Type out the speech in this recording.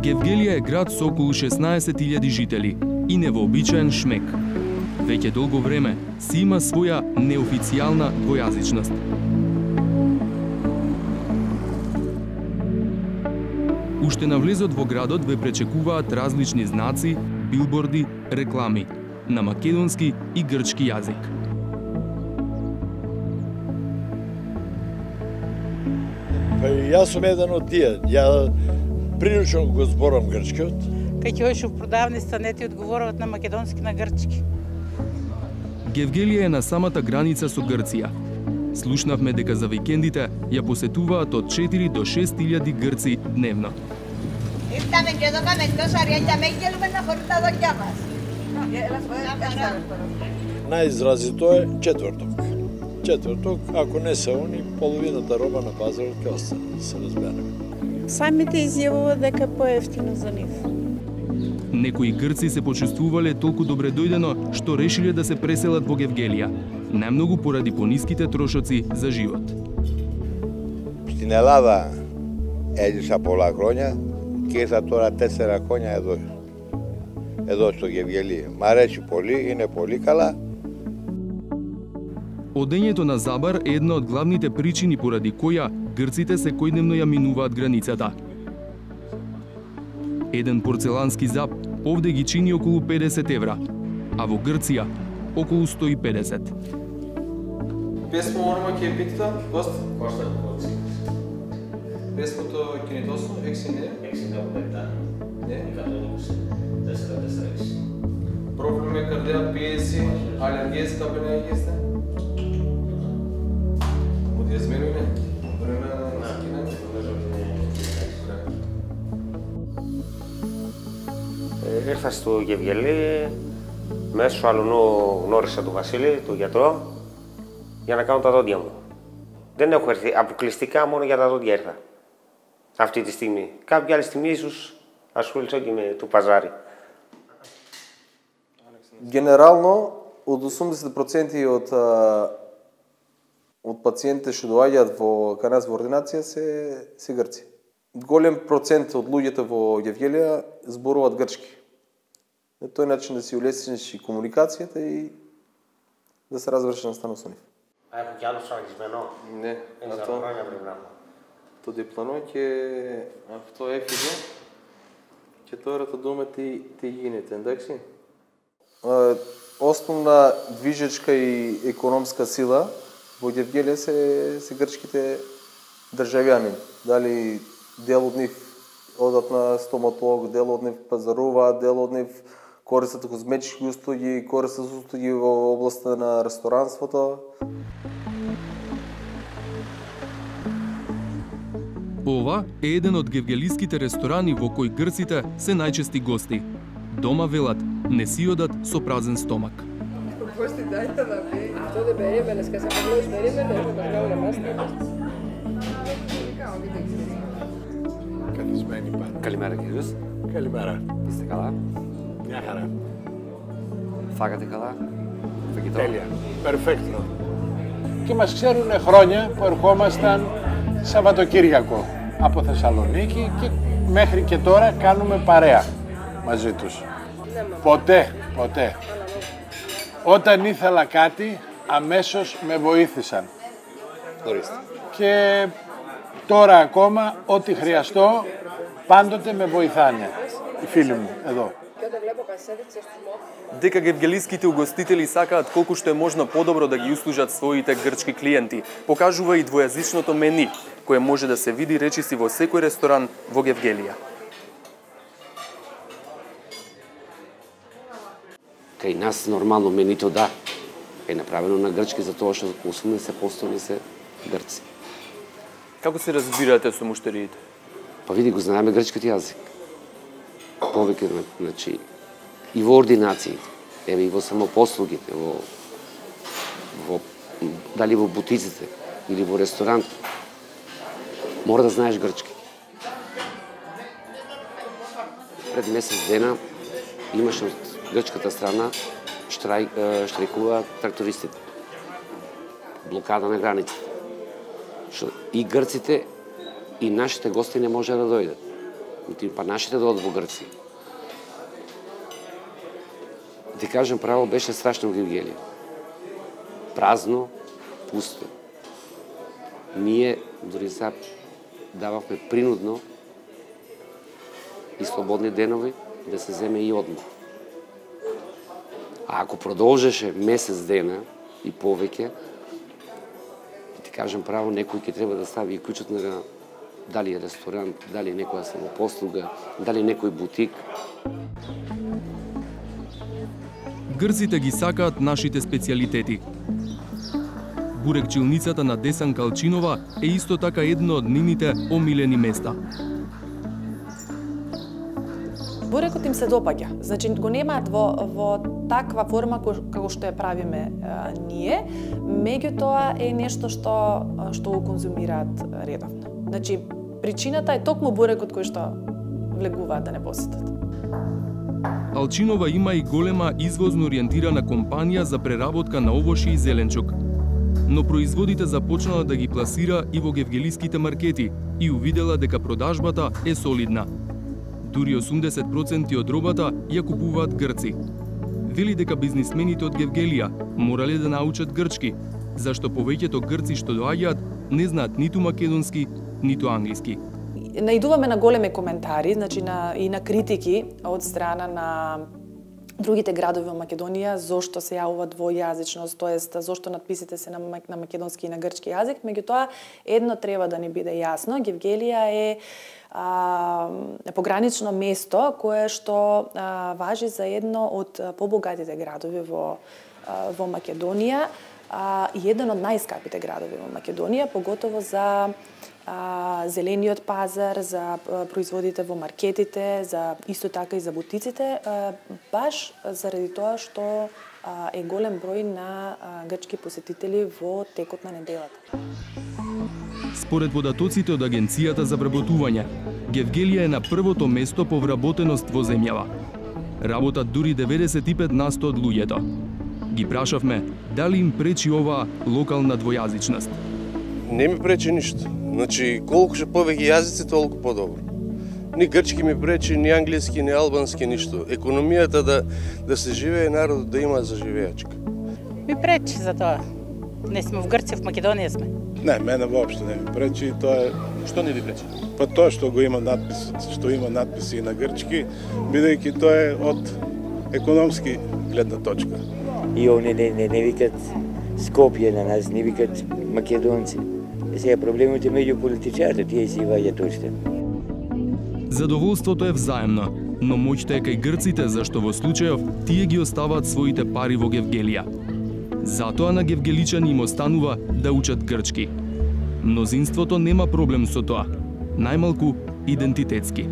Гевгелија е град со околу 16.000 жители и невообичаен шмек. Веќе долго време си има своја неофицијална двојазичност. Уште на влезот во градот ве пречекуваат различни знаци, билборди, реклами на македонски и грчки јазик. Па јас сум еден од тие. Ја прилично го зборам грчкиот. Кај ќе одиш у продавница, не ти одговоруват на македонски, на грчки. Гевгелија е на самата граница со Грција. Слушнавме дека за викендите ја посетуваат од 4 до 6.000 грци дневно. Ήρθαμε και εδώ κάμε εκτός αριάκια, με γέλουμε να χωρούν τα δόκια μας. Најизразито е четврток. Четврток, ако не се они, половината роба на пазарот ќе остане, се разбереме. Самите изјавуваат дека поевтино за нив. Некои грци се почувствувале толку добре дојдено што решиле да се преселат во Гевгелија, најмногу поради пониските трошоци за живот. Στην Ελλάδα έζησα πολλά χρόνια και ήρθα τώρα 4 χρόνια εδώ στο Γεβγελί. Μ' αρέσει πολύ, είναι πολύ καλά. Одењето на забар е една од главните причини поради која грците секојдневно ја минуваат границата. Еден порцелански зап овде ги чини околу 50 евра, а во Грција околу 150. Песмо орма ќе питта, гост? Кошта колци. Песмото ќе ни досно, екси не? Екси не обета. Не? Проблем е кардеа пиеси, алергијска бенејќесте? Од јазменујне? Време на скинане? Ήρθα στο Γεβγελί, μέσω αλουνού γνώρισα τον Βασίλη, τον γιατρό, για να κάνω τα δόντια μου. Δεν έχω έρθει αποκλειστικά μόνο για τα δόντια ήρθα. Αυτή τη στιγμή. Κάποια άλλη στιγμή ίσως ασχοληθώ και με το παζάρι. Генерално, од 80% од пациентите што доаѓаат кај нас во ординација се грци. Голем процент од луѓето во Гевгелија зборуваат грчки. На тој начин да си улесниш и комуникацијата и да се разврши настанот со нив. А έχω κι άλλο φραγισμένο. Ναι, αυτό. Το διπλανό και αυτό έφυγε και τώρα θα δούμε τι γίνεται, εντάξει. Основна движечка и економска сила во Гевгелија се грчките државјани. Дали дел од нив одат на стоматолог, дел од нив пазаруваат, дел од нив користат козметички услуги, користат услуги во областа на ресторанството. Ова е еден од гевгелиските ресторани во кој грците се најчести гости. Дома велат, не си одат со празен стомак. Πώς την τάχτα να πει, αυτό δεν περίμενες και σε απλώς περίμενες να μας κάνουν εμάς. Καθισμένοι πάντα. Καλημέρα κύριος. Καλημέρα. Είστε καλά? Μια χαρά. Φάγατε καλά? Φαγητό? Τέλεια. Περφέκτο. Και μας ξέρουν χρόνια που ερχόμασταν Σαββατοκύριακο από Θεσσαλονίκη και μέχρι και τώρα κάνουμε παρέα μαζί τους. Ποτέ. Όταν ήθελα κάτι, αμέσως με βοήθησαν. Ορίστε. Και τώρα ακόμα, ό,τι χρειαστώ, πάντοτε με βοηθάνε. Οι φίλοι μου, εδώ. Дека гевгелиските угостители сакаат колку што е можно подобро да ги услужат своите грчки клиенти, покажува и двојазичното мени, кое може да се види речиси во секој ресторан во Гевгелија. Кај нас нормално менито да е направено на грчки затоа што 80% не се грци. Како се разбирате со муштериите? Па види, го знаеме грчкиот јазик. Повеќе, значи, и во ординациите, еве и во самопослугите, дали во бутиците или во ресторант, мора да знаеш грчки. Пред месец дена имаше од грчката страна штрajkуваат трактористите. блокада на границата. Што и грците и нашите гости не може да дојдат. Па нашите да одат во Грција. Ти кажем право, беше страшно во Гевгелија. Празно, пусто. Ние дори сега давахме принудно и слободни денови да се земе и одмор. А ако продолжеше месец дена и повеќе, ти кажем право, некој ќе треба да стави и ключот на дали е ресторант, дали е некоја самопослуга, дали е некој бутик. Грците ги сакаат нашите специјалитети. Бурекчилницата на Десан Калчинова е исто така едно од нивните омилени места. Бурекот им се допаѓа. Значи го немаат во таква форма како што ја правиме ние, меѓутоа е нешто што го конзумираат редовно. Значи причината е токму бурекот кој што влегуваат да не посетат. Алчинова има и голема извозно ориентирана компанија за преработка на овошје и зеленчук. Но производите започнала да ги пласира и во гевгелиските маркети и увидела дека продажбата е солидна. Дури 80% од робата ја купуваат грци. Вели дека бизнисмените од Гевгелија морале да научат грчки, зашто повеќето грци што доаѓаат не знаат ниту македонски, ниту англиски. Наидуваме на големи коментари, значи и на критики од страна на другите градови во Македонија, зошто се јавува двојазичност, тоест зошто надписите се на македонски и на грчки јазик, меѓутоа едно треба да ни биде јасно, Гевгелија е погранично место кое што важи за едно од побогатите градови во Македонија и еден од најскапите градови во Македонија, поготово за зелениот пазар, за производите во маркетите, за исто така и за бутиците, баш заради тоа што е голем број на грчки посетители во текот на неделата. Според податоците од Агенцијата за вработување, Гевгелија е на првото место по вработеност во земјава. Работат дури 95% од луѓето. Ги прашавме дали им пречи оваа локална двојазичност. Не ми пречи ништо. Значи, колку ше повеќе јазици, толку подобро. Ни грчки ми пречи, ни англиски, ни албански, ништо. Економијата да се живее, народот да има за живеачка. Ми пречи за тоа. Не сме в Грција, в Македонија сме. Не, мене воопшто не ми пречи. Тоа е... Што не ви пречи? Па тоа што има надписи на грчки, бидејќи тоа е од економски гледна точка. И они не викат Скопје на нас, не викат македонци. Сега проблемите меѓу политичарите, тие си ваѓаат уште. Задоволството е взаемно, но моќта е кај грците, зашто во случајов тие ги оставаат своите пари во Гевгелија. Затоа на гевгеличани им останува да учат грчки. Мнозинството нема проблем со тоа, најмалку идентитетски.